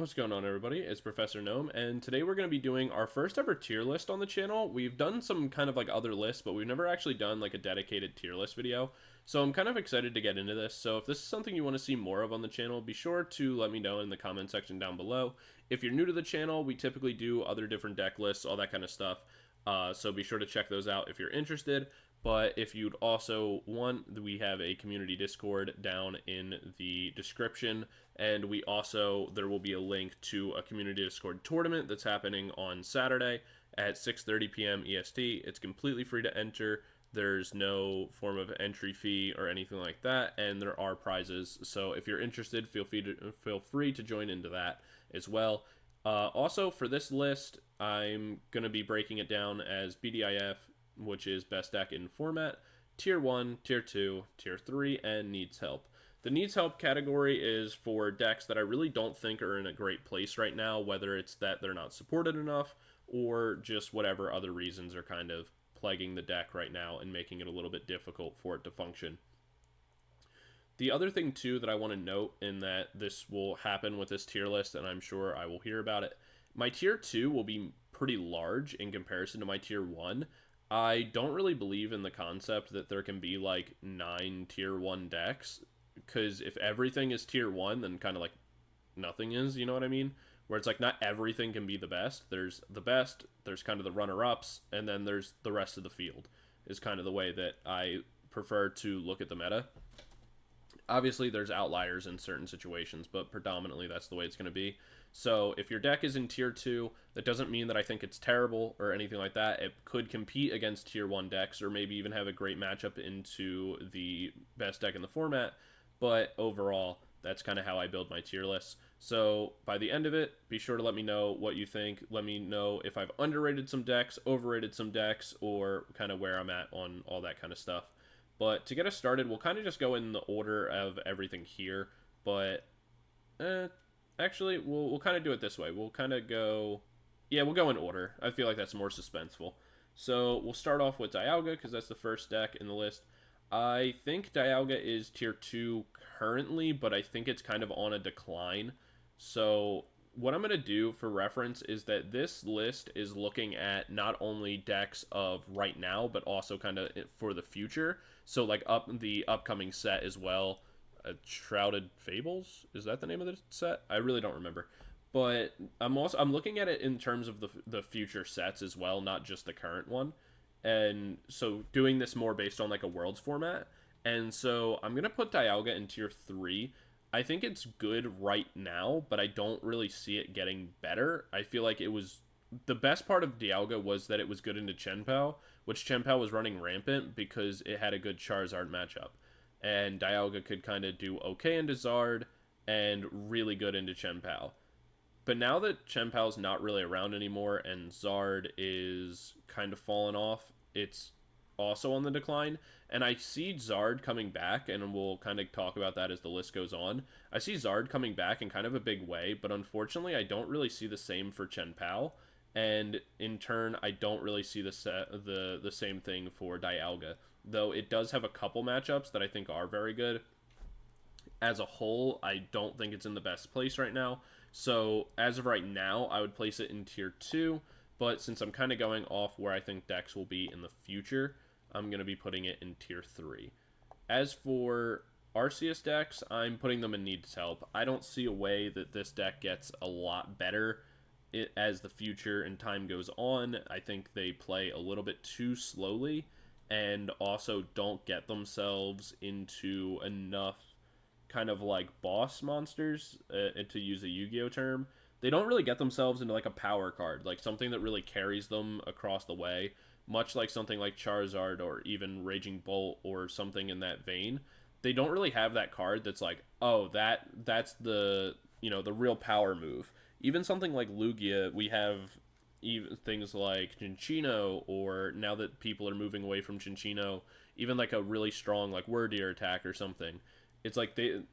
What's going on, everybody? It's Professor Gnome, and today we're going to be doing our first ever tier list on the channel. We've done some kind of like other lists, but we've never actually done like a dedicated tier list video. So I'm kind of excited to get into this. So if this is something you want to see more of on the channel, be sure to let me know in the comment section down below. If you're new to the channel, we typically do other different deck lists, all that kind of stuff. So be sure to check those out if you're interested. But if you'd also want, we have a community Discord down in the description, and there will be a link to a community Discord tournament that's happening on Saturday at 6:30 p.m. EST. It's completely free to enter. There's no form of entry fee or anything like that, and there are prizes. So if you're interested, feel free to join into that as well. Also, for this list, I'm going to be breaking it down as BDIF, which is best deck in format, tier 1, tier 2, tier 3, and needs help. The needs help category is for decks that I really don't think are in a great place right now, whether it's that they're not supported enough or just whatever other reasons are kind of plaguing the deck right now and making it a little bit difficult for it to function. The other thing, too, that I want to note, in that this will happen with this tier list, and I'm sure I will hear about it, my tier 2 will be pretty large in comparison to my tier 1. I don't really believe in the concept that there can be, like, 9 tier 1 decks, because if everything is tier 1, then kind of, like, nothing is, you know what I mean? Where it's, like, not everything can be the best. There's the best, there's kind of the runner-ups, and then there's the rest of the field, is kind of the way that I prefer to look at the meta. Obviously, there's outliers in certain situations, but predominantly that's the way it's going to be. So if your deck is in tier 2, that doesn't mean that I think it's terrible or anything like that. It could compete against tier 1 decks, or maybe even have a great matchup into the best deck in the format. But overall, that's kind of how I build my tier lists. So by the end of it, be sure to let me know what you think. Let me know if I've underrated some decks, overrated some decks, or kind of where I'm at on all that kind of stuff. But to get us started, we'll kind of just go in the order of everything here. But actually, we'll kind of do it this way. We'll kind of go... Yeah, we'll go in order. I feel like that's more suspenseful. So we'll start off with Dialga, because that's the first deck in the list. I think Dialga is tier 2 currently, but I think it's kind of on a decline. So what I'm going to do for reference is that this list is looking at not only decks of right now, but also kind of for the future. So like the upcoming set as well. Shrouded Fables? Is that the name of the set? I really don't remember. But I'm looking at it in terms of the future sets as well, not just the current one. And so doing this more based on like a Worlds format. And so I'm going to put Dialga in tier 3. I think it's good right now, but I don't really see it getting better. I feel like it was... The best part of Dialga was that it was good into Chien-Pao, which Chien-Pao was running rampant because it had a good Charizard matchup. And Dialga could kind of do okay into Zard and really good into Chien-Pao. But now that Chien-Pao's not really around anymore and Zard is kind of fallen off, it's also on the decline. And I see Zard coming back, and we'll kind of talk about that as the list goes on. I see Zard coming back in kind of a big way, but unfortunately I don't really see the same for Chien-Pao. And in turn, I don't really see the same thing for Dialga. Though it does have a couple matchups that I think are very good. As a whole, I don't think it's in the best place right now. So as of right now, I would place it in tier 2. But since I'm kind of going off where I think decks will be in the future, I'm going to be putting it in tier 3. As for Arceus decks, I'm putting them in needs help. I don't see a way that this deck gets a lot better as the future and time goes on. I think they play a little bit too slowly and also don't get themselves into enough kind of like boss monsters, to use a Yu-Gi-Oh term. They don't really get themselves into like a power card, like something that really carries them across the way, much like something like Charizard or even Raging Bolt or something in that vein. They don't really have that card that's like, oh, that's the, you know, the real power move. Even something like Lugia, we have even things like Cinccino, or now that people are moving away from Cinccino, even like a really strong like Word Ear attack or something. It's like the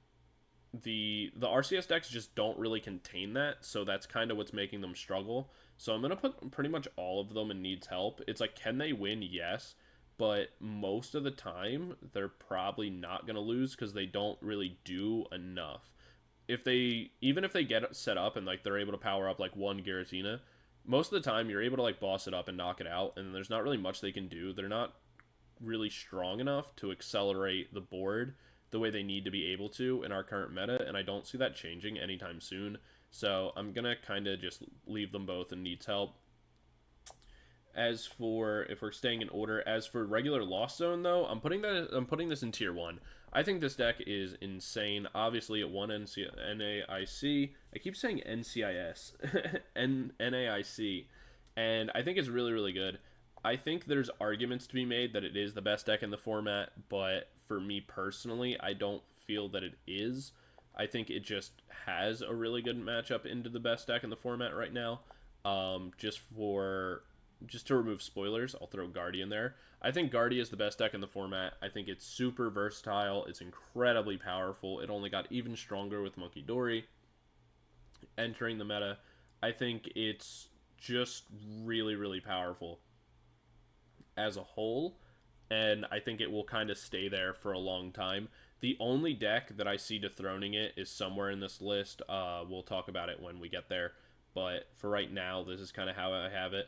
RCS decks just don't really contain that, so that's kind of what's making them struggle. So I'm going to put pretty much all of them in needs help. It's like, can they win? Yes. But most of the time, they're probably not going to lose because they don't really do enough. even if they get set up and like they're able to power up like one Giratina, most of the time you're able to like boss it up and knock it out, and there's not really much they can do. They're not really strong enough to accelerate the board the way they need to be able to in our current meta, and I don't see that changing anytime soon. So I'm gonna kind of just leave them both in needs help. As for if we're staying in order, as for regular Lost Zone though, I'm putting this in tier 1. I think this deck is insane. Obviously at 1 NAIC, I keep saying NCIS, NAIC, and I think it's really really good. I think there's arguments to be made that it is the best deck in the format, but for me personally, I don't feel that it is. I think it just has a really good matchup into the best deck in the format right now. Just to remove spoilers, I'll throw Guardian there. I think Guardia is the best deck in the format. I think it's super versatile. It's incredibly powerful. It only got even stronger with Monkey Dory entering the meta. I think it's just really, really powerful as a whole, and I think it will kind of stay there for a long time. The only deck that I see dethroning it is somewhere in this list. We'll talk about it when we get there, but for right now, this is kind of how I have it.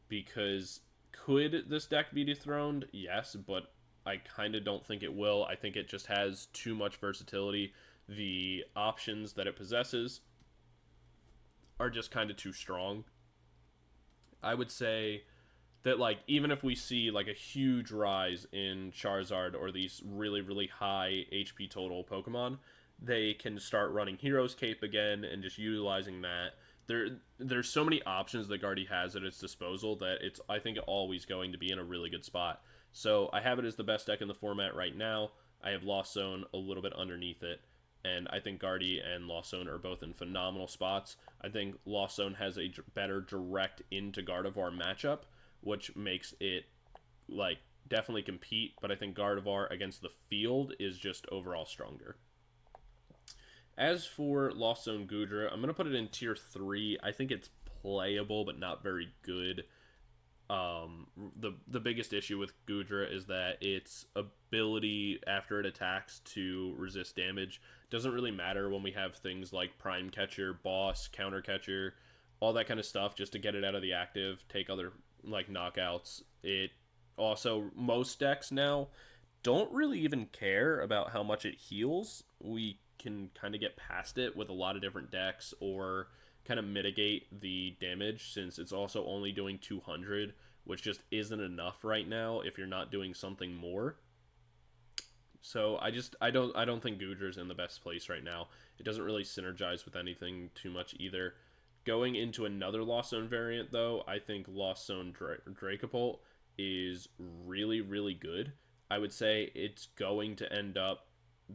Because could this deck be dethroned? Yes, but I kind of don't think it will. I think it just has too much versatility. The options that it possesses are just kind of too strong. I would say that like even if we see like a huge rise in Charizard or these really really high HP total Pokemon, they can start running Hero's Cape again and just utilizing that. There's so many options that Guardy has at its disposal that it's I think always going to be in a really good spot. So I have it as the best deck in the format right now. I have Lost Zone a little bit underneath it, and I think Guardy and Lost Zone are both in phenomenal spots. I think Lost Zone has a better direct into Gardevoir matchup, which makes it like definitely compete, but I think Gardevoir against the field is just overall stronger. As for Lost Zone Goodra, I'm going to put it in tier 3. I think it's playable, but not very good. The biggest issue with Goodra is that its ability after it attacks to resist damage doesn't really matter when we have things like Prime Catcher, Boss, Counter Catcher, all that kind of stuff just to get it out of the active, take other like knockouts. It also, most decks now don't really even care about how much it heals. We can kind of get past it with a lot of different decks or kind of mitigate the damage since it's also only doing 200, which just isn't enough right now if you're not doing something more. So I don't think Goodra's in the best place right now. It doesn't really synergize with anything too much either. Going into another Lost Zone variant though, I think Lost Zone Dracopult is really really good. I would say it's going to end up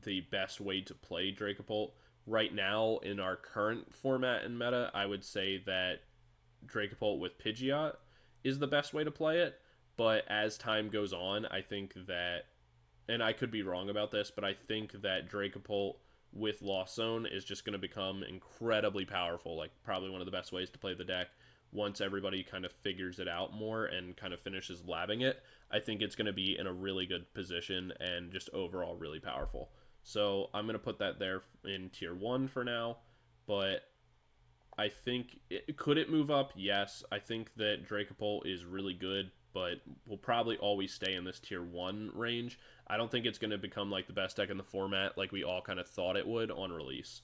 the best way to play Dracopult. Right now, in our current format and meta, I would say that Dracopult with Pidgeot is the best way to play it, but as time goes on, I think that, and I could be wrong about this, but I think that Dracopult with Lost Zone is just going to become incredibly powerful, like probably one of the best ways to play the deck once everybody kind of figures it out more and kind of finishes labbing it. I think it's going to be in a really good position and just overall really powerful. So I'm going to put that there in tier 1 for now, but I think, could it move up? Yes. I think that Dracopult is really good, but will probably always stay in this tier 1 range. I don't think it's going to become like the best deck in the format like we all kind of thought it would on release.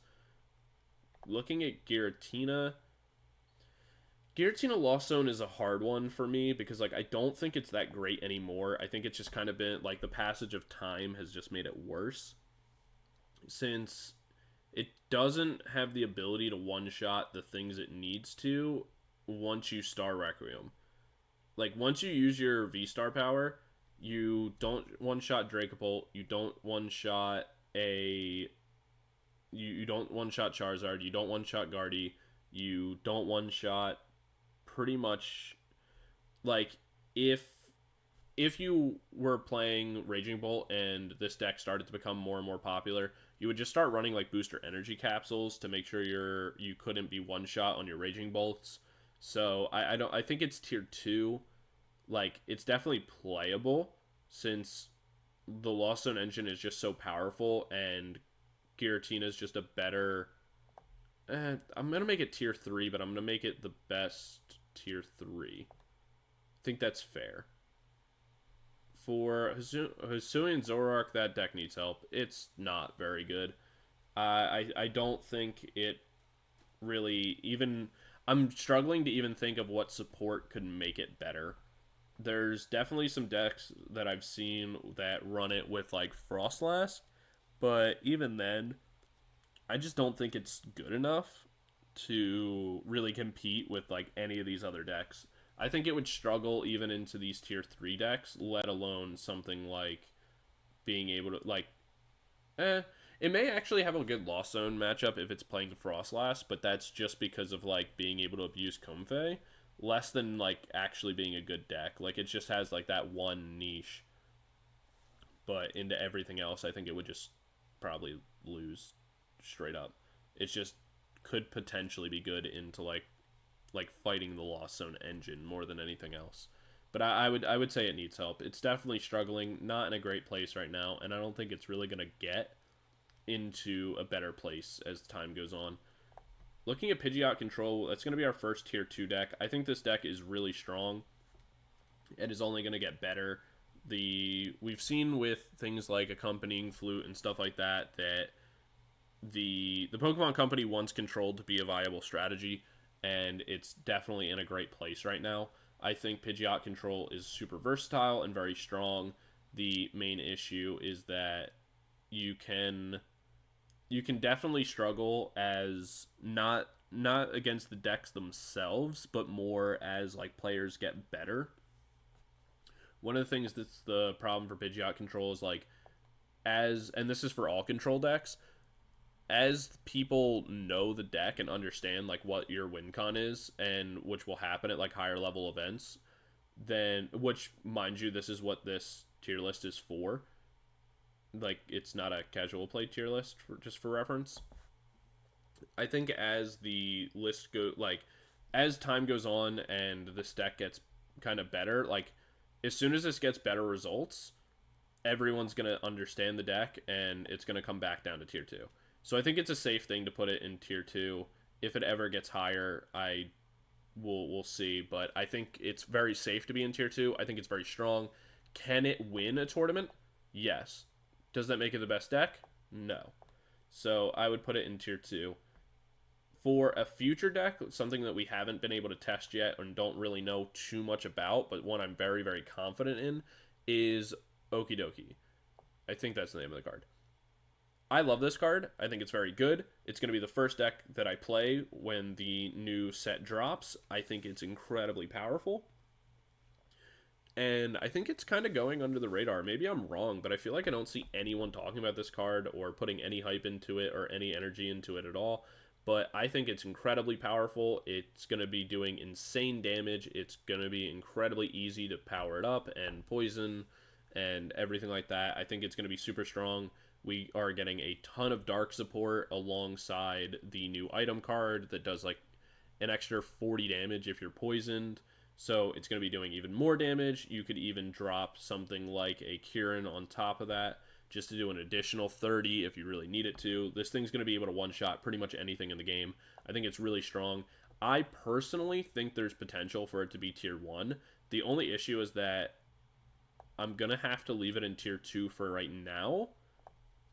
Looking at Giratina Lost Zone is a hard one for me because like I don't think it's that great anymore. I think it's just kind of been like the passage of time has just made it worse, since it doesn't have the ability to one-shot the things it needs to once you Star Requiem. Like, once you use your V-Star power, you don't one-shot Dracopult, you don't one-shot You don't one-shot Charizard, you don't one-shot Guardy, you don't one-shot pretty much, like, if you were playing Raging Bolt and this deck started to become more and more popular, you would just start running like booster energy capsules to make sure you couldn't be one shot on your Raging Bolts. So I think it's tier 2. Like, it's definitely playable since the Lost Zone engine is just so powerful and Giratina is just a better... I'm going to make it tier 3, but I'm going to make it the best tier 3. I think that's fair. For Hisuian Zoroark, that deck needs help. It's not very good. I don't think it really even... I'm struggling to even think of what support could make it better. There's definitely some decks that I've seen that run it with, like, Frostlass, but even then, I just don't think it's good enough to really compete with, like, any of these other decks. I think it would struggle even into these tier 3 decks, let alone something like being able to, like, it may actually have a good Lost Zone matchup if it's playing Frostlass, but that's just because of, like, being able to abuse Comfey, less than, like, actually being a good deck. Like, it just has, like, that one niche, but into everything else, I think it would just probably lose straight up. It just could potentially be good into, like fighting the Lost Zone engine more than anything else. But I would say it needs help. It's definitely struggling, not in a great place right now, and I don't think it's really going to get into a better place as time goes on. Looking at Pidgeot Control, that's going to be our first tier 2 deck. I think this deck is really strong and is only going to get better. We've seen with things like Accompanying Flute and stuff like that the Pokemon Company wants Control to be a viable strategy, and it's definitely in a great place right now. I think Pidgeot Control is super versatile and very strong. The main issue is that you can definitely struggle as not against the decks themselves, but more as, like, players get better. One of the things that's the problem for Pidgeot Control is, like, and this is for all control decks, as people know the deck and understand, like, what your win con is, and which will happen at, like, higher level events, then, which, mind you, this is what this tier list is for. Like, it's not a casual play tier list, just for reference. I think as the list as time goes on and this deck gets kind of better, like, as soon as this gets better results, everyone's going to understand the deck, and it's going to come back down to tier 2. So I think it's a safe thing to put it in tier 2. If it ever gets higher, we'll see. But I think it's very safe to be in tier 2. I think it's very strong. Can it win a tournament? Yes. Does that make it the best deck? No. So I would put it in tier 2. For a future deck, something that we haven't been able to test yet and don't really know too much about, but one I'm very, very confident in, is Okie Dokie. I think that's the name of the card. I love this card. I think it's very good. It's going to be the first deck that I play when the new set drops. I think it's incredibly powerful. And I think it's kind of going under the radar. Maybe I'm wrong, but I feel like I don't see anyone talking about this card or putting any hype into it or any energy into it at all. But I think it's incredibly powerful. It's going to be doing insane damage. It's going to be incredibly easy to power it up and poison and everything like that. I think it's going to be super strong. We are getting a ton of dark support alongside the new item card that does, like, an extra 40 damage if you're poisoned. So it's going to be doing even more damage. You could even drop something like a Kieran on top of that just to do an additional 30 if you really need it to. This thing's going to be able to one-shot pretty much anything in the game. I think it's really strong. I personally think there's potential for it to be tier 1. The only issue is that I'm going to have to leave it in tier 2 for right now.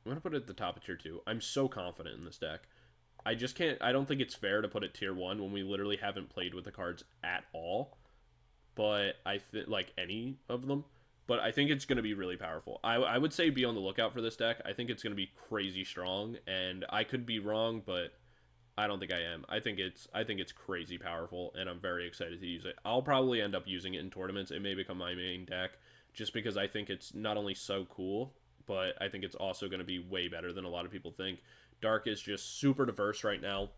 I'm going to put it at the top of tier 2. I'm so confident in this deck. I just can't... I don't think it's fair to put it tier 1 when we literally haven't played with the cards at all. But I think, like, any of them. But I think it's going to be really powerful. I would say be on the lookout for this deck. I think it's going to be crazy strong. And I could be wrong, but I don't think I am. I think it's crazy powerful, and I'm very excited to use it. I'll probably end up using it in tournaments. It may become my main deck, just because I think it's not only so cool, but I think it's also going to be way better than a lot of people think. Dark is just super diverse right now.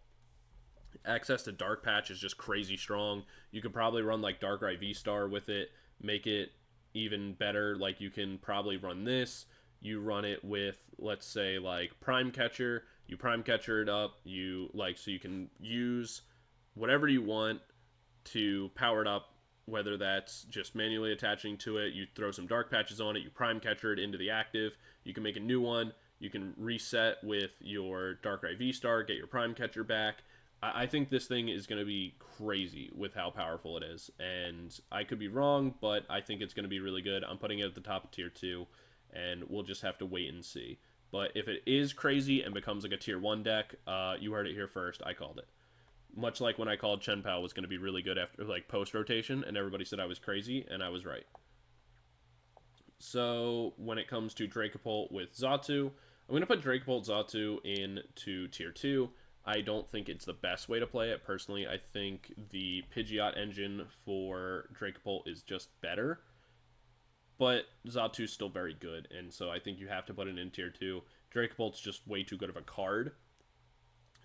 Access to Dark Patch is just crazy strong. You could probably run, like, Darkrai V-Star with it, make it even better. Like, you can probably run this. You run it with, let's say, like, Prime Catcher. You Prime Catcher it up. So you can use whatever you want to power it up, whether that's just manually attaching to it. You throw some Dark Patches on it. You Prime Catcher it into the active. You can make a new one. You can reset with your Darkrai V-Star, get your Prime Catcher back. I think this thing is going to be crazy with how powerful it is. And I could be wrong, but I think it's going to be really good. I'm putting it at the top of Tier 2, and we'll just have to wait and see. But if it is crazy and becomes like a Tier 1 deck, you heard it here first. I called it. Much like when I called Chen Pao was going to be really good after like post-rotation, and everybody said I was crazy, and I was right. So when it comes to Dracopult with Xatu, I'm going to put Dracopult Xatu into Tier 2. I don't think it's the best way to play it. Personally, I think the Pidgeot engine for Dracopult is just better. But Xatu's still very good, and so I think you have to put it in Tier 2. Dracopult's just way too good of a card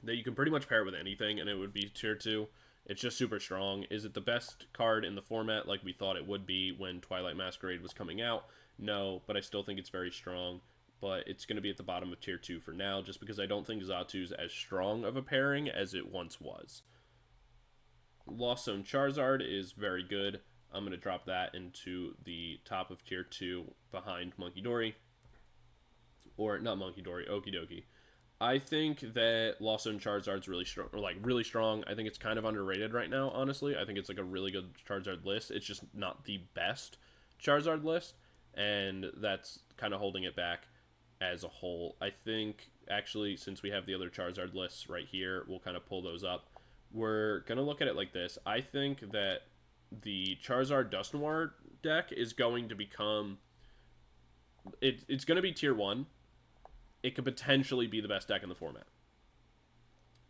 that you can pretty much pair it with anything, and it would be Tier 2. It's just super strong. Is it the best card in the format like we thought it would be when Twilight Masquerade was coming out? No, but I still think it's very strong. But it's going to be at the bottom of Tier 2 for now, just because I don't think Xatu's as strong of a pairing as it once was. Lost Zone Charizard is very good. I'm going to drop that into the top of Tier 2 behind Monkey Dory. Or, not Monkey Dory, Okie Dokie. I think that Lost Zone Charizard's really strong, or like really strong. I think it's kind of underrated right now, honestly. I think it's like a really good Charizard list. It's just not the best Charizard list, and that's kind of holding it back as a whole. I think, actually, since we have the other Charizard lists right here, we'll kind of pull those up. We're going to look at it like this. I think that the Charizard Dusknoir deck is going to become... It's going to be Tier 1. It could potentially be the best deck in the format.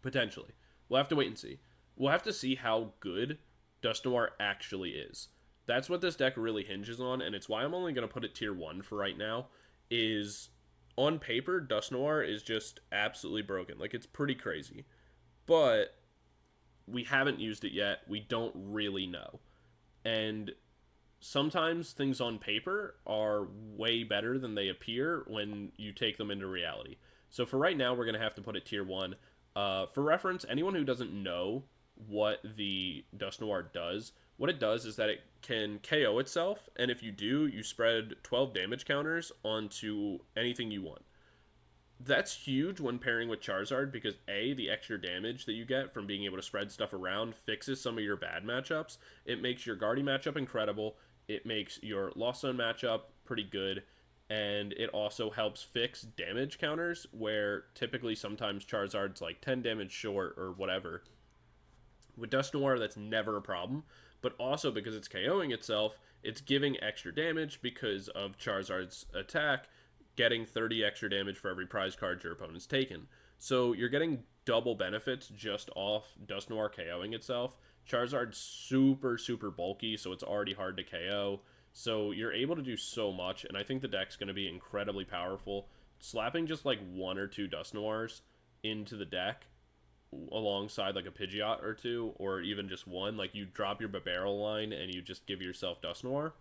Potentially. We'll have to wait and see. We'll have to see how good Dusknoir actually is. That's what this deck really hinges on, and it's why I'm only going to put it Tier 1 for right now, is... On paper, Dusknoir is just absolutely broken. Like, it's pretty crazy. But we haven't used it yet. We don't really know. And sometimes things on paper are way better than they appear when you take them into reality. So for right now, we're going to have to put it Tier 1. For reference, anyone who doesn't know what the Dusknoir does, what it does is that it can KO itself, and if you do, you spread 12 damage counters onto anything you want. That's huge when pairing with Charizard because A, the extra damage that you get from being able to spread stuff around fixes some of your bad matchups. It makes your Guardy matchup incredible. It makes your Lost Zone matchup pretty good. And it also helps fix damage counters where typically sometimes Charizard's like 10 damage short or whatever. With Dusknoir, that's never a problem. But also because it's KOing itself, it's giving extra damage because of Charizard's attack, getting 30 extra damage for every prize card your opponent's taken. So you're getting double benefits just off Dusknoir KOing itself. Charizard's super, super bulky, so it's already hard to KO. So you're able to do so much, and I think the deck's going to be incredibly powerful. Slapping just like one or two Dusknoirs into the deck alongside like a Pidgeot or two, or even just one, like you drop your barrel line and you just give yourself Dusknoir,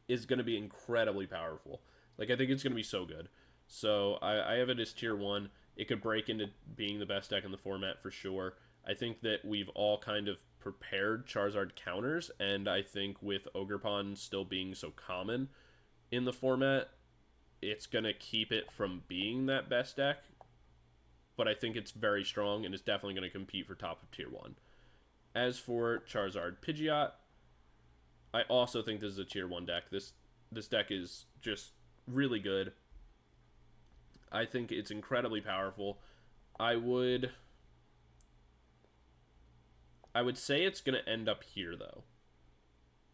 is going to be incredibly powerful. Like, I think it's going to be so good. So I have it as Tier 1. It could break into being the best deck in the format for sure. I think that we've all kind of prepared Charizard counters, and I think with Ogerpon still being so common in the format, it's going to keep it from being that best deck. But I think it's very strong, and it's definitely going to compete for top of Tier 1. As for Charizard Pidgeot, I also think this is a Tier 1 deck. This deck is just really good. I think it's incredibly powerful. I would say it's going to end up here, though.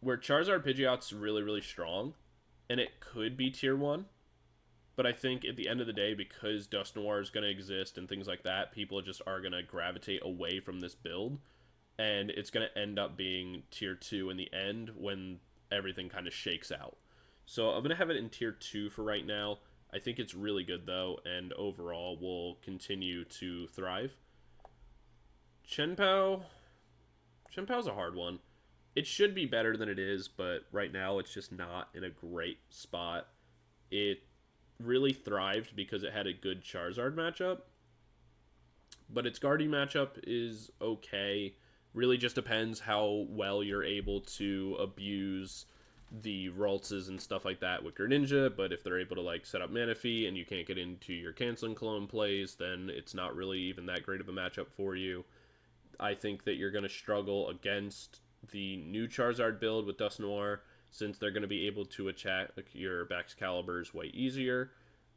Where Charizard Pidgeot's really, really strong, and it could be Tier 1. But I think at the end of the day, because Dusknoir is going to exist and things like that, people just are going to gravitate away from this build. And it's going to end up being Tier 2 in the end when everything kind of shakes out. So I'm going to have it in Tier 2 for right now. I think it's really good, though, and overall will continue to thrive. Shenpao. Shenpao's a hard one. It should be better than it is, but right now it's just not in a great spot. It really thrived because it had a good Charizard matchup, but its Guardian matchup is okay. Really just depends how well you're able to abuse the Raltses and stuff like that with Greninja, but if they're able to like set up Manaphy and you can't get into your canceling clone plays, then it's not really even that great of a matchup for you. I think that you're going to struggle against the new Charizard build with Dusknoir, since they're going to be able to attack your Baxcaliburs way easier.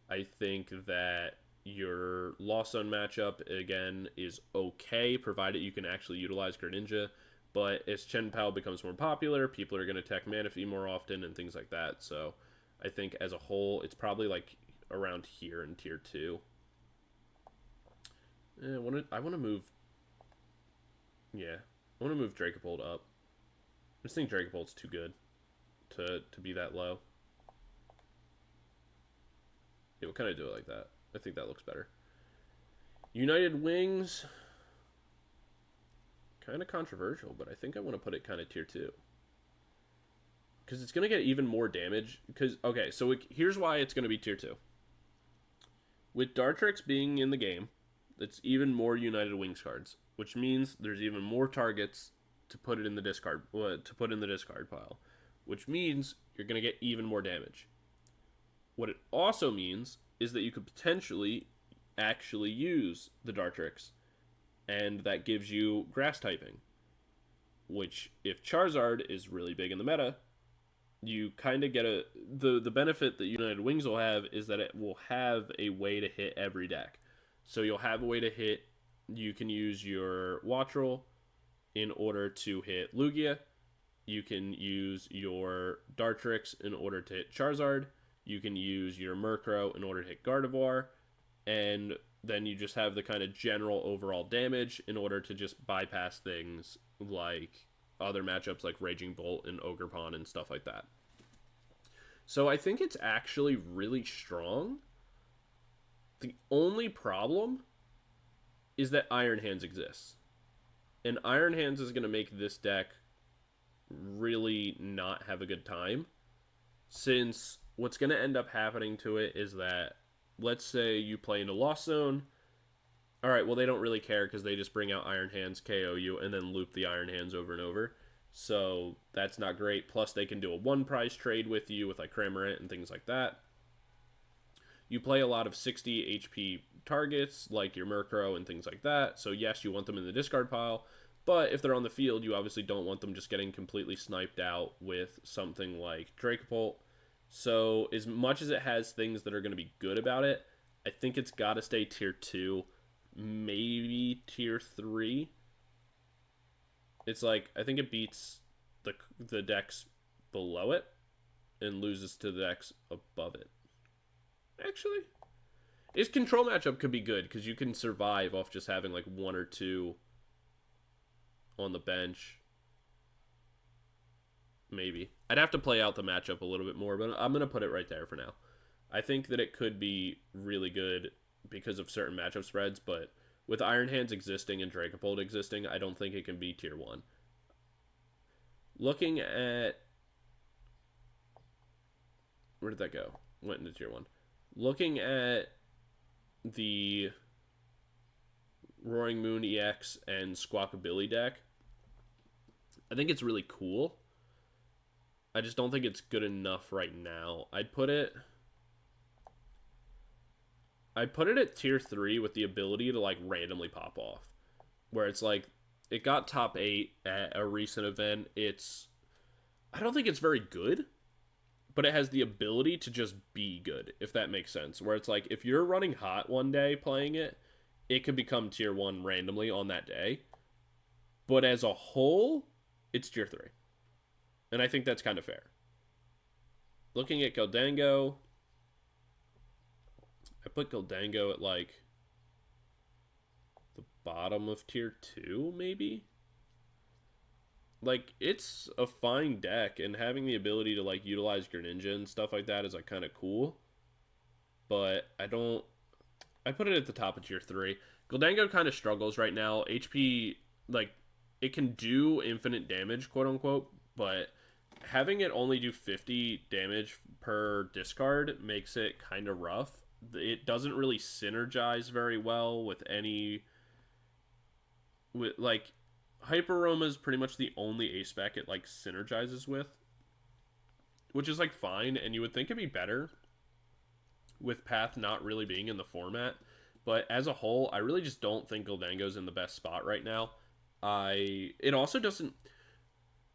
I think that your Lost Zone matchup, again, is okay, provided you can actually utilize Greninja. But as Chen Pao becomes more popular, people are going to attack Manaphy more often and things like that. So I think as a whole, it's probably like around here in tier 2. I want to move. Yeah, I want to move Dracopult up. I just think Dracopult's too good to be that low. Yeah, we'll kind of do it like that. I think that looks better. United Wings. Kind of controversial, but I think I want to put it kind of tier 2. Because it's going to get even more damage. Okay, so here's why it's going to be tier 2. With Dartrix being in the game, it's even more United Wings cards, which means there's even more targets to put it in the discard pile, which means you're going to get even more damage. What it also means is that you could potentially actually use the Dartrix, and that gives you grass typing, which if Charizard is really big in the meta, you kind of get the benefit that United Wings will have is that it will have a way to hit every deck. So you'll have a way to hit, you can use your Wattrel in order to hit Lugia, you can use your Dartrix in order to hit Charizard, you can use your Murkrow in order to hit Gardevoir, and then you just have the kind of general overall damage in order to just bypass things like other matchups like Raging Bolt and Ogerpon and stuff like that. So I think it's actually really strong. The only problem is that Iron Hands exists. And Iron Hands is going to make this deck really not have a good time, since what's going to end up happening to it is that, let's say you play into Lost Zone. Alright, well, they don't really care because they just bring out Iron Hands, KO you, and then loop the Iron Hands over and over. So that's not great. Plus, they can do a one-prize trade with you with like Cramorant and things like that. You play a lot of 60 HP targets, like your Murkrow and things like that. So yes, you want them in the discard pile. But if they're on the field, you obviously don't want them just getting completely sniped out with something like Dracopult. So as much as it has things that are going to be good about it, I think it's got to stay tier 2, maybe tier 3. It's like, I think it beats the decks below it and loses to the decks above it. Actually, its control matchup could be good because you can survive off just having like 1 or 2 on the bench. Maybe. I'd have to play out the matchup a little bit more, but I'm going to put it right there for now. I think that it could be really good because of certain matchup spreads, but with Iron Hands existing and Dracopult existing, I don't think it can be tier 1. Looking at... Where did that go? Went into tier 1. Looking at the Roaring Moon EX and Squawkabilly deck, I think it's really cool. I just don't think it's good enough right now. I'd put it at tier 3 with the ability to like randomly pop off. Where it's like, it got top 8 at a recent event. I don't think it's very good, but it has the ability to just be good, if that makes sense. Where it's like, if you're running hot one day playing it, it could become tier 1 randomly on that day. But as a whole, it's tier 3. And I think that's kind of fair. Looking at Gholdengo, I put Gholdengo at like the bottom of tier 2, maybe? Like, it's a fine deck, and having the ability to like utilize Greninja and stuff like that is like kind of cool. But I put it at the top of tier 3. Gholdengo kind of struggles right now. HP, like, it can do infinite damage, quote unquote, but having it only do 50 damage per discard makes it kind of rough. It doesn't really synergize very well with Hyper Roma is pretty much the only ace spec it like synergizes with. which is like fine, and you would think it'd be better with Path not really being in the format. But as a whole, I really just don't think Gholdengo's in the best spot right now. It also doesn't.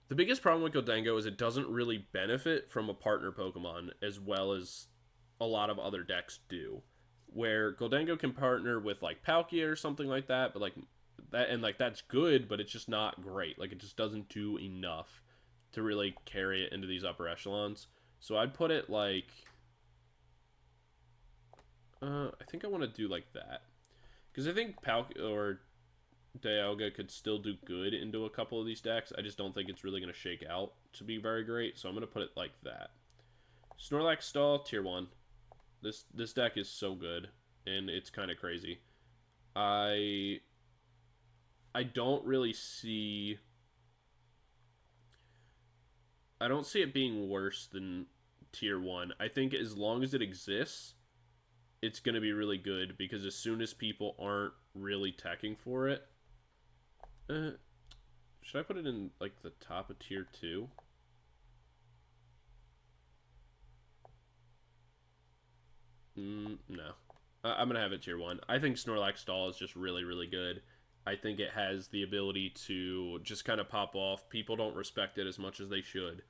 The biggest problem with Gholdengo is it doesn't really benefit from a partner Pokemon as well as a lot of other decks do. Where Gholdengo can partner with like Palkia or something like that, but like that, and like that's good, but it's just not great. Like it just doesn't do enough to really carry it into these upper echelons. So I'd put it like I think I want to do like that. Because I think Palkia or Dialga could still do good into a couple of these decks. I just don't think it's really going to shake out to be very great. So I'm going to put it like that. Snorlax Stall, tier 1. This deck is so good. And it's kind of crazy. I don't really see... I don't see it being worse than tier 1. I think as long as it exists, it's going to be really good, because as soon as people aren't really teching for it... should I put it in, like, the top of tier 2? No. I'm going to have it tier 1. I think Snorlax Stall is just really, really good. I think it has the ability to just kind of pop off. People don't respect it as much as they should.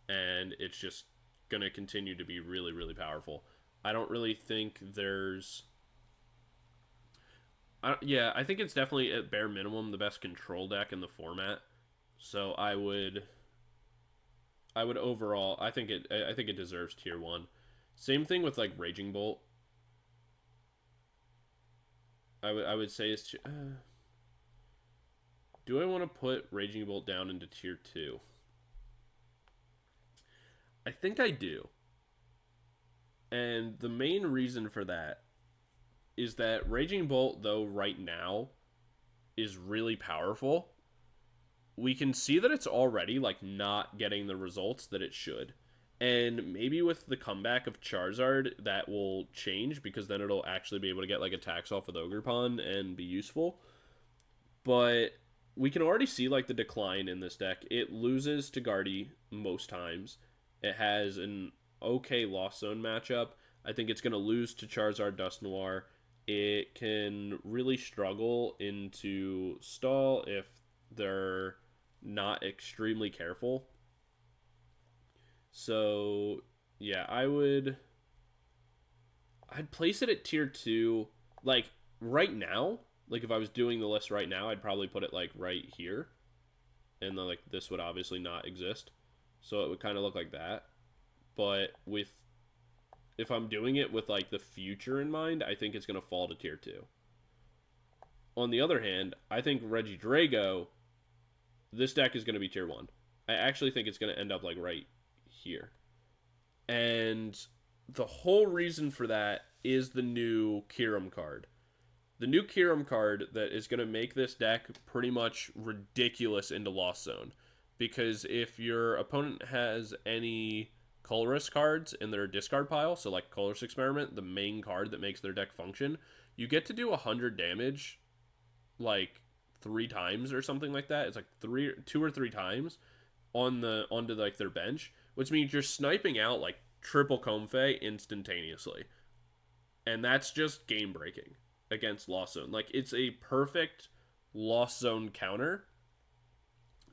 And it's just going to continue to be really, really powerful. I don't really think there's... yeah, I think it's definitely, at bare minimum, the best control deck in the format. So I would overall, I think it deserves tier 1. Same thing with like Raging Bolt. I would say it's... do I want to put Raging Bolt down into tier 2? I think I do. And the main reason for that is that Raging Bolt, though, right now is really powerful. We can see that it's already, like, not getting the results that it should. And maybe with the comeback of Charizard, that will change, because then it'll actually be able to get, like, attacks off with Ogerpon and be useful. But we can already see, like, the decline in this deck. It loses to Guardy most times. It has an okay Lost Zone matchup. I think it's going to lose to Charizard Dusknoir. It can really struggle into Stall if they're not extremely careful. So, yeah, I'd place it at tier 2. Like, right now, like, if I was doing the list right now, I'd probably put it, like, right here. And then, like, this would obviously not exist. So it would kind of look like that. But if I'm doing it with, like, the future in mind, I think it's going to fall to tier 2. On the other hand, I think Regidrago, this deck is going to be tier 1. I actually think it's going to end up, like, right here. And the whole reason for that is the new Kyurem card. The new Kyurem card that is going to make this deck pretty much ridiculous into Lost Zone. Because if your opponent has any Colress cards in their discard pile, so like Colress Experiment, the main card that makes their deck function, you get to do 100 damage like 3 times or something like that. It's like 2 or 3 times onto like their bench, which means you're sniping out like triple Comfey instantaneously. And that's just game breaking against Lost Zone. Like, it's a perfect Lost Zone counter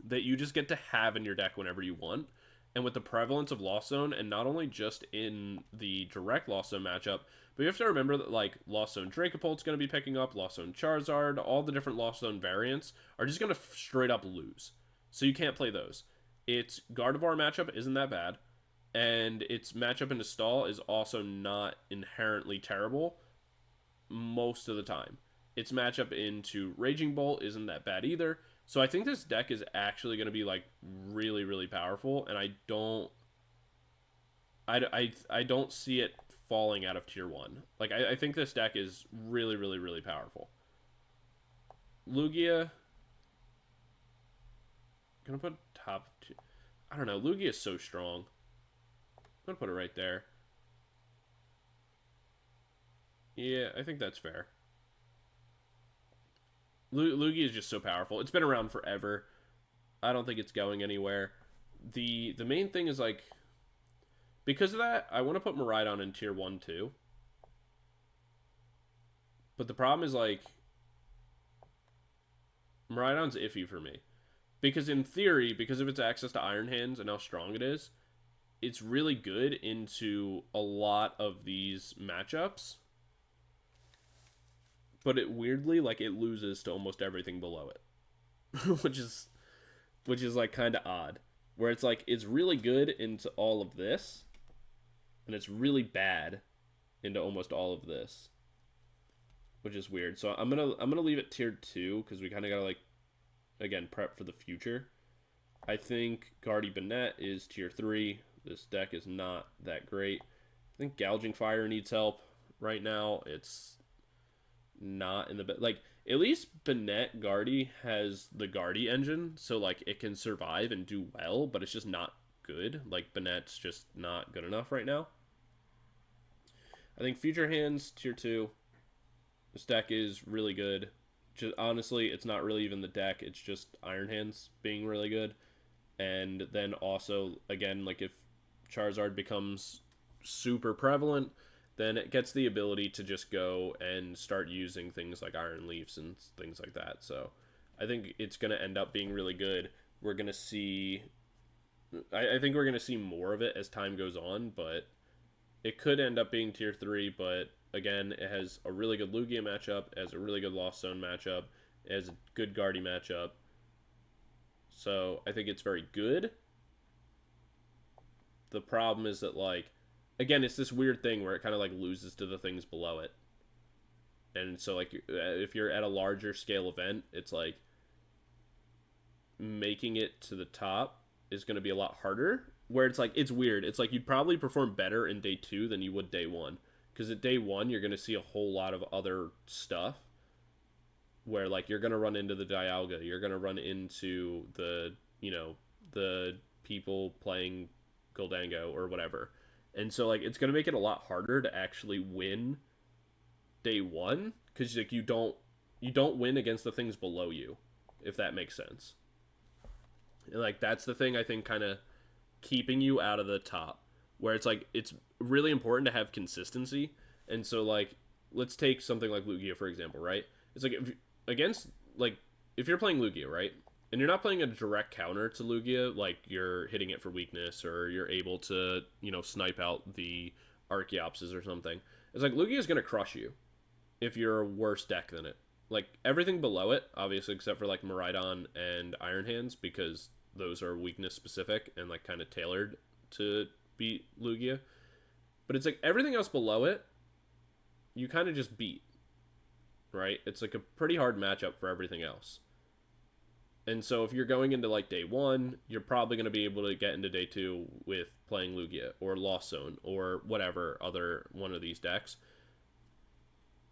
that you just get to have in your deck whenever you want. And with the prevalence of Lost Zone, and not only just in the direct Lost Zone matchup, but you have to remember that, like, Lost Zone Dracopult's going to be picking up, Lost Zone Charizard, all the different Lost Zone variants are just going to straight up lose. So you can't play those. Its Gardevoir matchup isn't that bad, and its matchup into Stall is also not inherently terrible most of the time. Its matchup into Raging Bolt isn't that bad either. So I think this deck is actually going to be, like, really, really powerful, and I don't see it falling out of tier 1. Like, I think this deck is really, really, really powerful. Lugia, gonna put top 2. I don't know, Lugia is so strong. I'm gonna put it right there. Yeah, I think that's fair. Lugia is just so powerful. It's been around forever. I don't think it's going anywhere. The main thing is, like, Because of that, I want to put Miraidon in tier 1 too. But the problem is, like, Miraidon's iffy for me. Because in theory, because of its access to Iron Hands and how strong it is, it's really good into a lot of these matchups. But it weirdly, like, it loses to almost everything below it. which is like kind of odd. Where it's like, it's really good into all of this, and it's really bad into almost all of this. Which is weird. So I'm gonna leave it tier 2, because we kind of gotta, like, again, prep for the future. I think Guardy Banette is tier 3. This deck is not that great. I think Gouging Fire needs help right now. It's not in the best. Like, at least Banette Guardy has the Guardy engine, so, like, it can survive and do well, but it's just not good. Like, Banette's just not good enough right now. I think Future Hands, tier 2. This deck is really good. Just, honestly, it's not really even the deck. It's just Iron Hands being really good. And then also, again, like, if Charizard becomes super prevalent, then it gets the ability to just go and start using things like Iron Leafs and things like that. So I think it's going to end up being really good. We're going to see... I think we're going to see more of it as time goes on, but it could end up being tier 3, but again, it has a really good Lugia matchup, it has a really good Lost Zone matchup, it has a good Guardy matchup. So I think it's very good. The problem is that, like, again, it's this weird thing where it kind of, like, loses to the things below it. And so, like, if you're at a larger scale event, it's like making it to the top is going to be a lot harder. Where it's like, it's weird. It's like you'd probably perform better in day 2 than you would day 1. Because at day 1, you're going to see a whole lot of other stuff. Where, like, you're going to run into the Dialga. You're going to run into the, you know, the people playing Goldango or whatever. And so, like, it's going to make it a lot harder to actually win day 1. Because, like, you don't win against the things below you. If that makes sense. And, like, that's the thing I think kind of keeping you out of the top, where it's like, it's really important to have consistency. And so, like, let's take something like Lugia, for example, right? It's like, if you're playing Lugia, right, and you're not playing a direct counter to Lugia, like you're hitting it for weakness, or you're able to, you know, snipe out the Archeopsis or something, it's like Lugia is going to crush you if you're a worse deck than it. Like, everything below it, obviously, except for, like, Miraidon and Iron Hands, because those are weakness specific and, like, kind of tailored to beat Lugia. But it's like everything else below it, you kind of just beat, right? It's like a pretty hard matchup for everything else. And so if you're going into, like, day 1, you're probably going to be able to get into day 2 with playing Lugia or Lost Zone or whatever other one of these decks.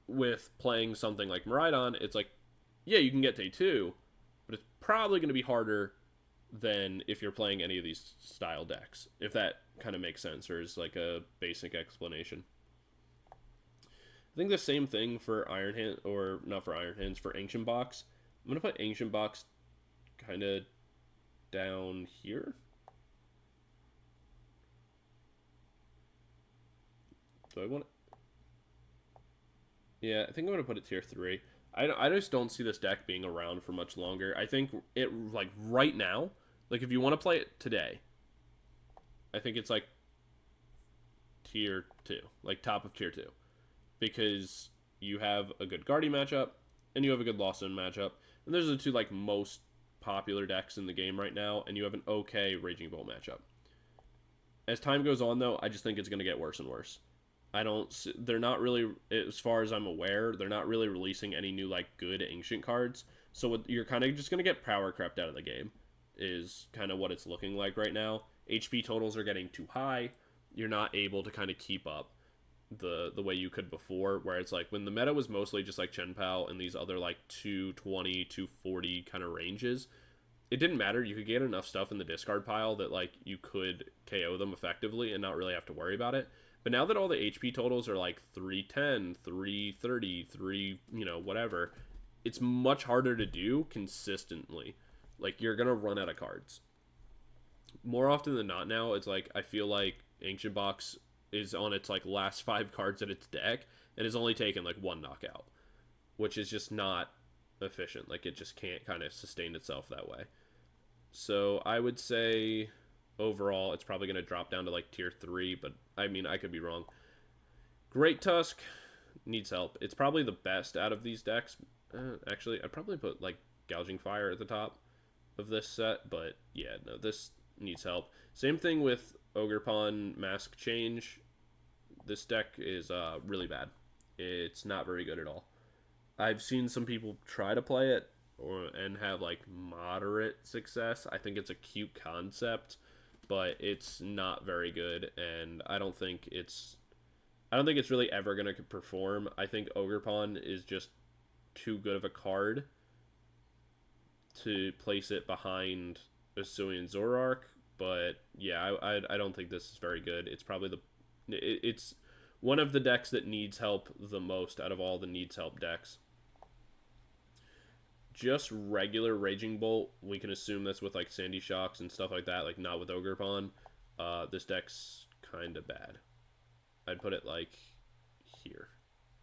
With playing something like Miraidon, it's like, yeah, you can get day 2, but it's probably going to be harder than if you're playing any of these style decks, if that kind of makes sense, or is like a basic explanation. I think the same thing for Iron Hand, or not for Iron Hands, for Ancient Box. I'm going to put Ancient Box kind of down here. Do I want it? Yeah, I think I'm going to put it tier 3. I just don't see this deck being around for much longer. I think it, like, right now, like, if you want to play it today, I think it's, like, tier 2. Like, top of tier 2. Because you have a good Guardy matchup, and you have a good Lost Zone matchup. And those are the two, like, most popular decks in the game right now, and you have an okay Raging Bull matchup. As time goes on, though, I just think it's going to get worse and worse. They're not really, as far as I'm aware, they're not really releasing any new, like, good ancient cards. So you're kind of just going to get power crept out of the game, is kind of what it's looking like right now. HP totals are getting too high. You're not able to kind of keep up the way you could before, where it's like, when the meta was mostly just like Chen Pao and these other, like, 220, 240 kind of ranges, it didn't matter. You could get enough stuff in the discard pile that, like, you could KO them effectively and not really have to worry about it. But now that all the HP totals are like 310, 330, 3, you know, whatever, it's much harder to do consistently. Like, you're going to run out of cards. More often than not now, it's like I feel like Ancient Box is on its like last 5 cards in its deck and has only taken like 1 knockout, which is just not efficient. Like it just can't kind of sustain itself that way. So I would say overall it's probably going to drop down to like tier 3, but I mean I could be wrong. Great Tusk needs help. It's probably the best out of these decks. Actually, I'd probably put like Gouging Fire at the top of this set, but yeah, no, this needs help. Same thing with Ogerpon Mask Change. This deck is really bad. It's not very good at all. I've seen some people try to play it and have like moderate success. I think it's a cute concept, but it's not very good, and I don't think it's really ever going to perform. I think Ogerpon is just too good of a card to place it behind Asuian Zoroark. But yeah, I don't think this is very good. It's probably it's one of the decks that needs help the most out of all the needs help decks. Just regular Raging Bolt, we can assume that's with like Sandy Shocks and stuff like that, like not with Ogerpon. This deck's kind of bad. I'd put it like here.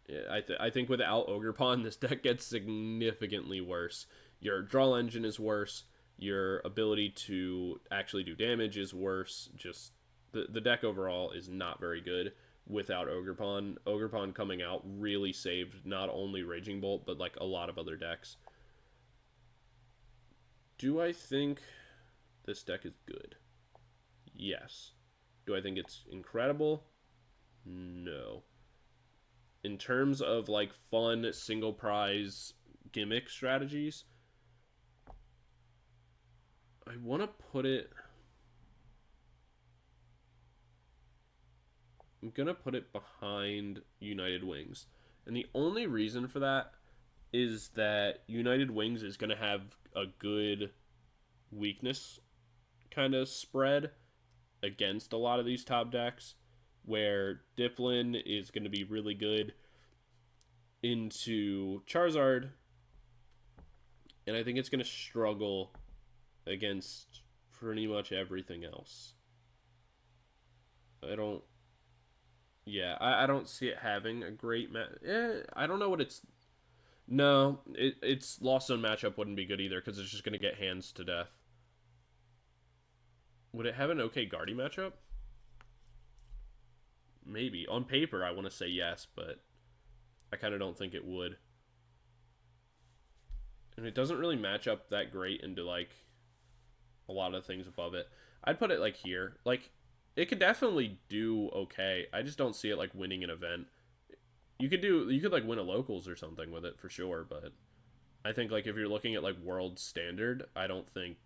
Yeah, I think without Ogerpon, this deck gets significantly worse. Your draw engine is worse. Your ability to actually do damage is worse. Just the deck overall is not very good without Ogerpon. Ogerpon coming out really saved not only Raging Bolt, but like a lot of other decks. Do I think this deck is good? Yes. Do I think it's incredible? No. In terms of like fun single prize gimmick strategies, I want to put it. I'm going to put it behind United Wings. And the only reason for that is that United Wings is going to have a good weakness kind of spread against a lot of these top decks, where Diplin is going to be really good into Charizard, and I think it's going to struggle against pretty much everything else. I don't see it having a great I don't know what it's. No, its Lost Zone matchup wouldn't be good either, because it's just going to get hands to death. Would it have an okay Guardy matchup? Maybe. On paper, I want to say yes, but I kind of don't think it would. And it doesn't really match up that great into, like, a lot of things above it. I'd put it, like, here. Like, it could definitely do okay. I just don't see it, like, winning an event. You could, like, win a locals or something with it, for sure, but I think, like, if you're looking at, like, world standard, I don't think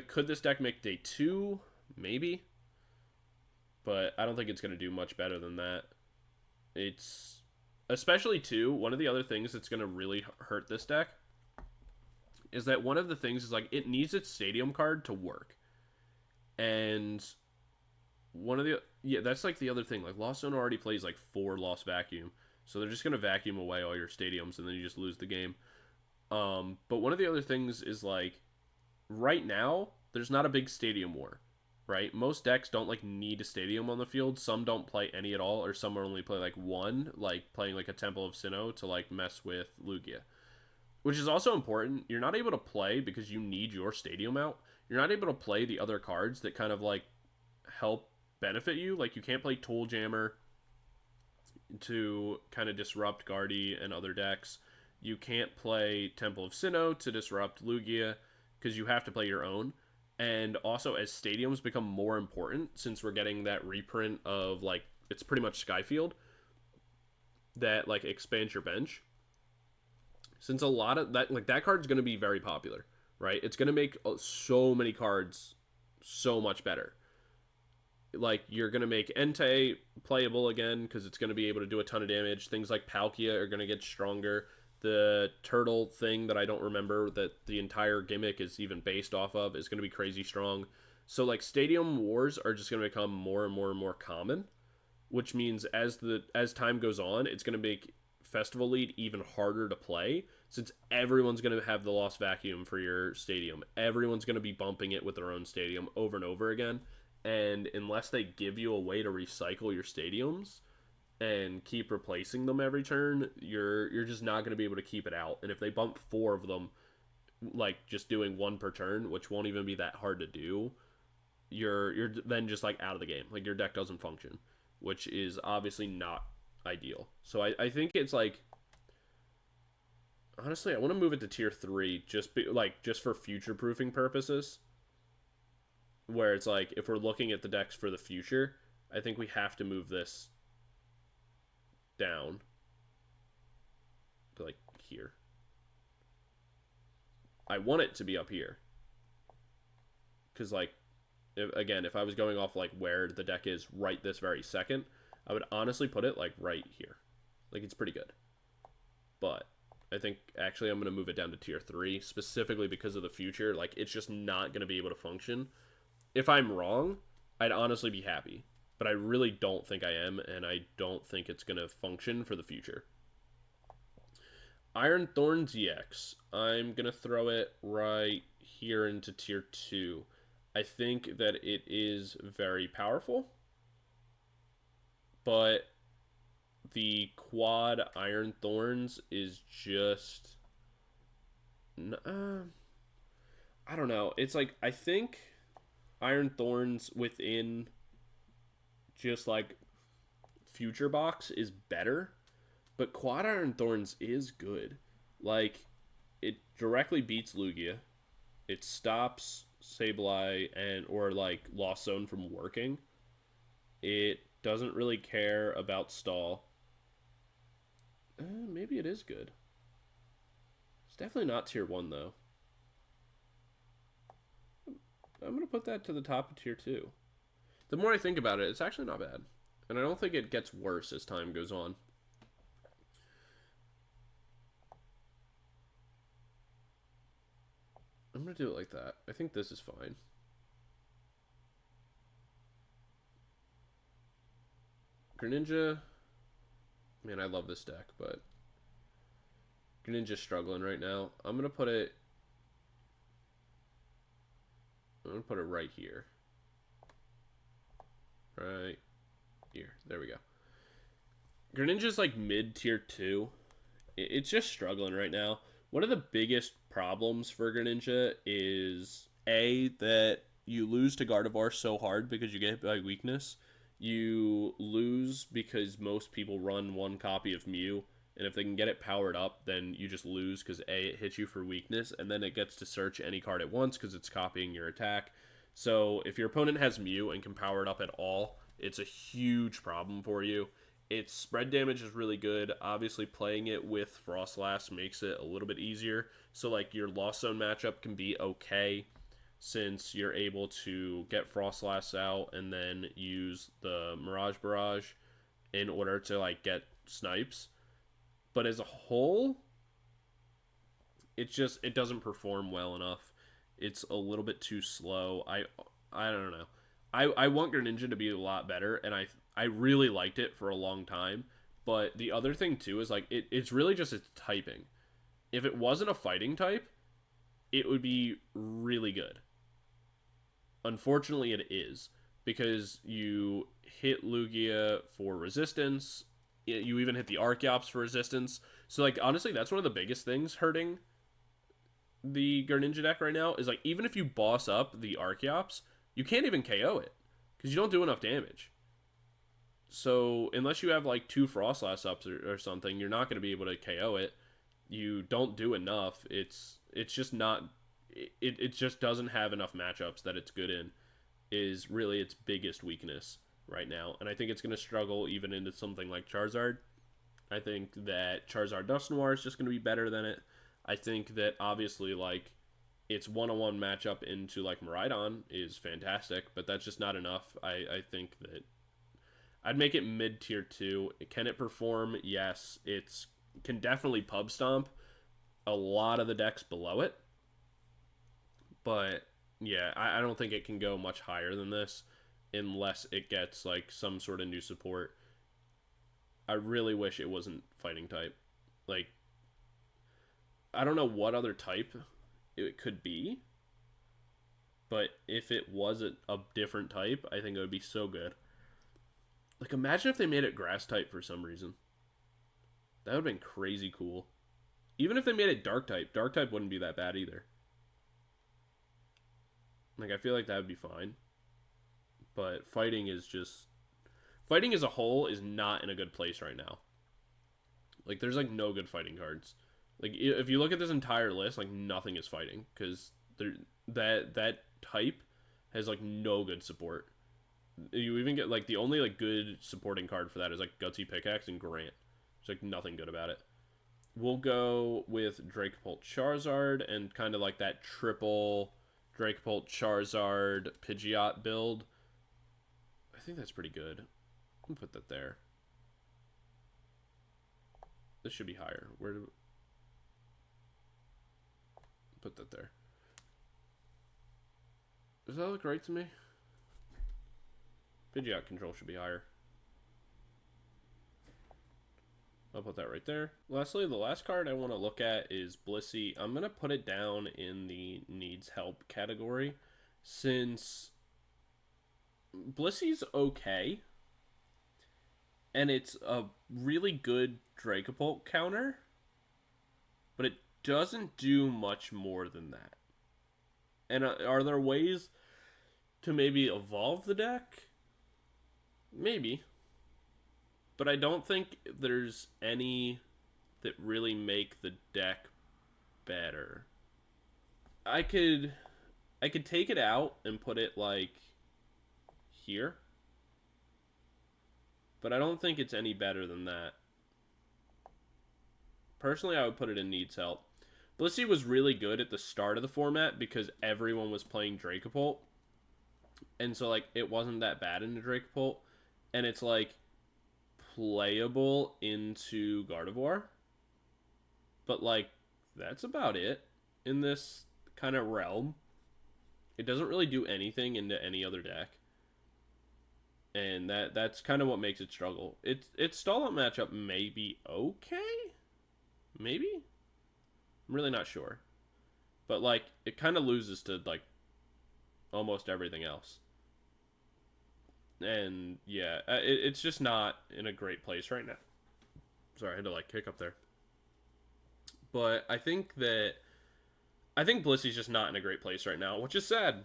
could this deck make day 2? Maybe. But I don't think it's going to do much better than that. It's, especially too, one of the other things that's going to really hurt this deck is that one of the things is, like, it needs its stadium card to work. And that's, like, the other thing. Like, Lost Zone already plays, like, 4 Lost Vacuum. So they're just going to vacuum away all your stadiums, and then you just lose the game. But one of the other things is, like, right now, there's not a big stadium war, right? Most decks don't, like, need a stadium on the field. Some don't play any at all, or some only play, like, one, like, playing, like, a Temple of Sinnoh to, like, mess with Lugia. Which is also important. You're not able to play because you need your stadium out. You're not able to play the other cards that kind of, like, help benefit you. Like, you can't play Tool Jammer to kind of disrupt Guardy and other decks. You can't play Temple of Sinnoh to disrupt Lugia, because you have to play your own. And also, as stadiums become more important, since we're getting that reprint of, like, it's pretty much Skyfield that, like, expands your bench. Since a lot of that, like, that card's going to be very popular, right? It's going to make so many cards so much better. Like, you're going to make Entei playable again, because it's going to be able to do a ton of damage. Things like Palkia are going to get stronger. The turtle thing that I don't remember that the entire gimmick is even based off of is going to be crazy strong. So, like, stadium wars are just going to become more and more and more common, which means as time goes on, it's going to make Festival Lead even harder to play, since everyone's going to have the Lost Vacuum for your stadium, everyone's going to be bumping it with their own stadium over and over again. And unless they give you a way to recycle your stadiums and keep replacing them every turn, you're just not going to be able to keep it out. And if they bump 4 of them, like just doing 1 per turn, which won't even be that hard to do, you're then just like out of the game. Like your deck doesn't function, which is obviously not ideal. So I think it's like, honestly, I want to move it to tier 3 just for future proofing purposes. Where it's like, if we're looking at the decks for the future, I think we have to move this down to like here. I want it to be up here. Because like, if I was going off like where the deck is right this very second, I would honestly put it like right here. Like it's pretty good. But I think actually I'm going to move it down to tier 3 specifically because of the future. Like it's just not going to be able to function. If I'm wrong, I'd honestly be happy. But I really don't think I am, and I don't think it's going to function for the future. Iron Thorns EX. I'm going to throw it right here into tier 2. I think that it is very powerful. But the quad Iron Thorns is just... I don't know. It's like, I think Iron Thorns within just like Future Box is better, but Quad Iron Thorns is good. Like, it directly beats Lugia. It stops Sableye or like Lost Zone from working. It doesn't really care about stall. Maybe it is good. It's definitely not tier 1 though. I'm going to put that to the top of tier 2. The more I think about it, it's actually not bad. And I don't think it gets worse as time goes on. I'm going to do it like that. I think this is fine. Greninja. Man, I love this deck, but Greninja's struggling right now. I'm going to put it right here. Right here. There we go. Greninja's like mid tier 2. It's just struggling right now. One of the biggest problems for Greninja is that you lose to Gardevoir so hard because you get hit by weakness. You lose because most people run 1 copy of Mew, and if they can get it powered up, then you just lose because it hits you for weakness, and then it gets to search any card at once because it's copying your attack. So if your opponent has Mew and can power it up at all, it's a huge problem for you. Its spread damage is really good. Obviously, playing it with Frostlass makes it a little bit easier. So like your Lost Zone matchup can be okay, since you're able to get Frostlass out and then use the Mirage Barrage in order to like get snipes. But as a whole, it doesn't perform well enough. It's a little bit too slow. I don't know. I want Greninja to be a lot better, and I really liked it for a long time. But the other thing too is like it's really just its typing. If it wasn't a fighting type, it would be really good. Unfortunately, it is, because you hit Lugia for resistance. You even hit the Archeops for resistance. So like honestly, that's one of the biggest things hurting the Greninja deck right now is like, even if you boss up the Archeops, you can't even KO it because you don't do enough damage. So unless you have like 2 Frostlass ups or something, you're not going to be able to KO it. You don't do enough. It's just not. It just doesn't have enough matchups that it's good in. Is really its biggest weakness right now, and I think it's going to struggle even into something like Charizard. I think that Charizard Dust Noir is just going to be better than it. I think that obviously like its one-on-one matchup into like Miraidon is fantastic, but that's just not enough. I think that I'd make it mid tier 2. Can it perform? Yes. It's can definitely pub stomp a lot of the decks below it. But yeah, I don't think it can go much higher than this unless it gets like some sort of new support. I really wish it wasn't fighting type. Like, I don't know what other type it could be, but if it was a different type, I think it would be so good. Like, imagine if they made it grass type for some reason. That would have been crazy cool. Even if they made it dark type wouldn't be that bad either. Like, I feel like that would be fine. But fighting is just... Fighting as a whole is not in a good place right now. Like, there's, like, no good fighting cards. Like, if you look at this entire list, like, nothing is fighting. Because that type has, like, no good support. You even get, like, the only, like, good supporting card for that is, like, Gutsy Pickaxe and Grant. There's, like, nothing good about it. We'll go with Dragapult Charizard and kind of, like, that triple Dragapult Charizard Pidgeot build. I think that's pretty good. I'll put that there. This should be higher. Where do... Put that there. Does that look right to me? Pidgeot control should be higher. I'll put that right there. Lastly, the last card I want to look at is Blissey. I'm going to put it down in the needs help category since Blissey's okay. And it's a really good Dragapult counter, but it doesn't do much more than that. And are there ways to maybe evolve the deck? Maybe. But I don't think there's any that really make the deck better. I could take it out and put it like here. But I don't think it's any better than that. Personally, I would put it in needs help. Blissey was really good at the start of the format because everyone was playing Dragapult. And so, like, it wasn't that bad into Dragapult. And it's, like, playable into Gardevoir. But, like, that's about it in this kind of realm. It doesn't really do anything into any other deck. And that's kind of what makes it struggle. Its stall-out matchup may be okay? Maybe? I'm really not sure. But, like, it kind of loses to, like, almost everything else. And, yeah, it's just not in a great place right now. Sorry, I had to, like, kick up there. But I think Blissey's just not in a great place right now, which is sad.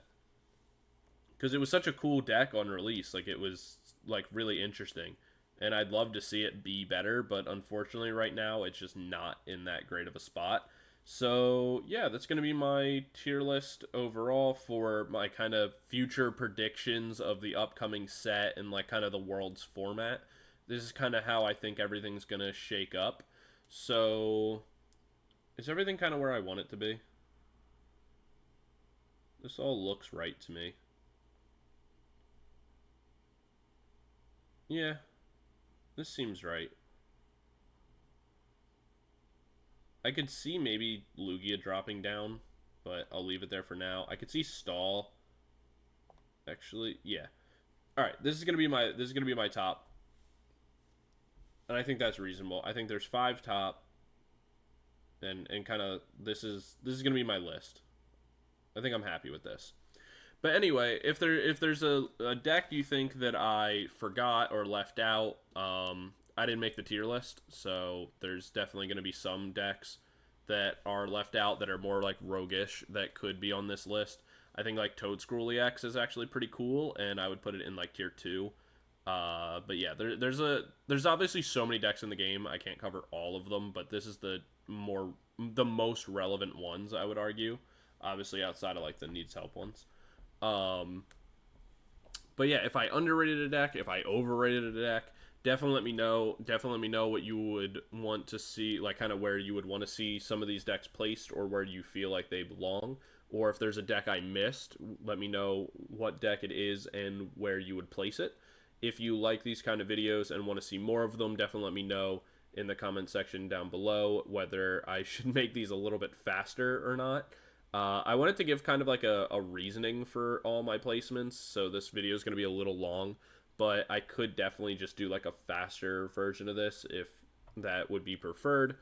Because it was such a cool deck on release. Like, it was, like, really interesting. And I'd love to see it be better, but unfortunately right now it's just not in that great of a spot. So, yeah, that's going to be my tier list overall for my kind of future predictions of the upcoming set and, like, kind of the world's format. This is kind of how I think everything's going to shake up. So, is everything kind of where I want it to be? This all looks right to me. Yeah, this seems right. I could see maybe Lugia dropping down, but I'll leave it there for now. I could see Stall. Actually, yeah. All right, this is gonna be my top, and I think that's reasonable. I think there's 5 top, and kind of this is gonna be my list. I think I'm happy with this. But anyway, if there's a deck you think that I forgot or left out, I didn't make the tier list, so there's definitely going to be some decks that are left out that are more like roguish that could be on this list. I think like Toadscroll EX is actually pretty cool, and I would put it in like tier 2. But yeah, there's obviously so many decks in the game. I can't cover all of them, but this is the most relevant ones, I would argue. Obviously outside of like the needs help ones. But yeah, if I underrated a deck, if I overrated a deck, definitely let me know. Definitely let me know what you would want to see, like kind of where you would want to see some of these decks placed or where you feel like they belong. Or if there's a deck I missed, let me know what deck it is and where you would place it. If you like these kind of videos and want to see more of them, definitely let me know in the comment section down below whether I should make these a little bit faster or not. I wanted to give kind of like a reasoning for all my placements, so this video is going to be a little long, but I could definitely just do like a faster version of this if that would be preferred.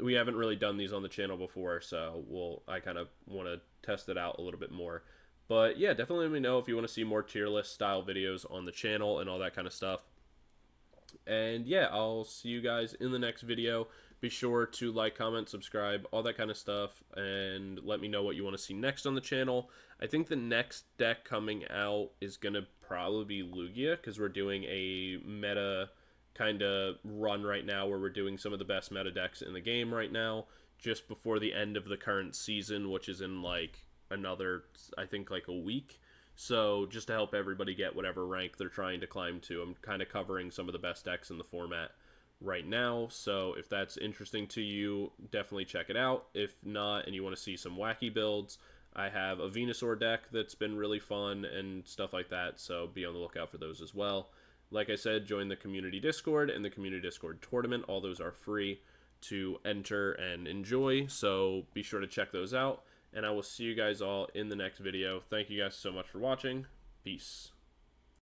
we haven't really done these on the channel before, so I kind of want to test it out a little bit more. But yeah, definitely let me know if you want to see more tier list style videos on the channel and all that kind of stuff. And yeah, I'll see you guys in the next video. Be sure to like, comment, subscribe, all that kind of stuff, and let me know what you want to see next on the channel. I think the next deck coming out is going to probably be Lugia, because we're doing a meta kind of run right now where we're doing some of the best meta decks in the game right now, just before the end of the current season, which is in like another, I think, like a week. So just to help everybody get whatever rank they're trying to climb to, I'm kind of covering some of the best decks in the format right now. So if that's interesting to you, definitely check it out. If not, and you want to see some wacky builds, I have a Venusaur deck that's been really fun and stuff like that. So be on the lookout for those as well. Like I said, join the community Discord and the community Discord tournament. All those are free to enter and enjoy. So be sure to check those out. And I will see you guys all in the next video. Thank you guys so much for watching. Peace.